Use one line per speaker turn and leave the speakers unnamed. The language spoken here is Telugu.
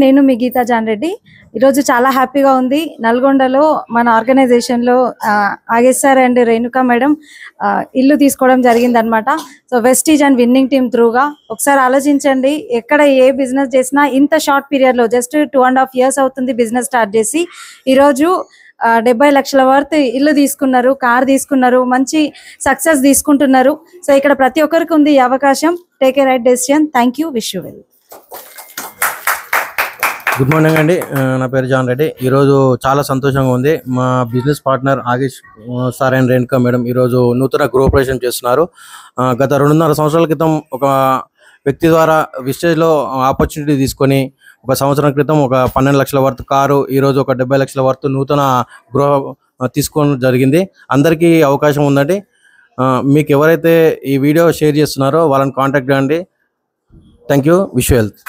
నేను మీ గీతా జాన్ రెడ్డి. ఈరోజు చాలా హ్యాపీగా ఉంది. నల్గొండలో మన ఆర్గనైజేషన్లో ఆగేశ్వర్ అండ్ రేణుకా మేడం ఇల్లు తీసుకోవడం జరిగిందనమాట. So Vestige and winning team త్రూగా ఒకసారి ఆలోచించండి, ఎక్కడ ఏ బిజినెస్ చేసినా ఇంత షార్ట్ పీరియడ్లో జస్ట్ 2.5 years అవుతుంది బిజినెస్ స్టార్ట్ చేసి. ఈరోజు 70 లక్షల వర్త్ ఇల్లు తీసుకున్నారు, కార్ తీసుకున్నారు, మంచి సక్సెస్ తీసుకుంటున్నారు. సో ఇక్కడ ప్రతి ఒక్కరికి ఉంది ఈ అవకాశం. Take a right decision. Thank you. Wish you well.
Good morning అండి, నా పేరు జాన్ రెడ్డి. ఈరోజు చాలా సంతోషంగా ఉంది. మా business partner Agesh sir and Renuka madam ఈరోజు నూతన గృహప్రవేశం చేస్తున్నారు. గత 2.5 సంవత్సరాల క్రితం ఒక వ్యక్తి ద్వారా విస్టేజ్లో ఆపర్చునిటీ తీసుకొని ఒక సంవత్సరం క్రితం ఒక 12 లక్షల వర్త్ కారు, ఈరోజు ఒక 70 లక్షల వర్త్ నూతన గృహ తీసుకోవడం జరిగింది. అందరికీ అవకాశం ఉందండి. మీకు ఎవరైతే ఈ వీడియో షేర్ చేస్తున్నారో వాళ్ళని కాంటాక్ట్ చేయండి. Thank you. Wish you health.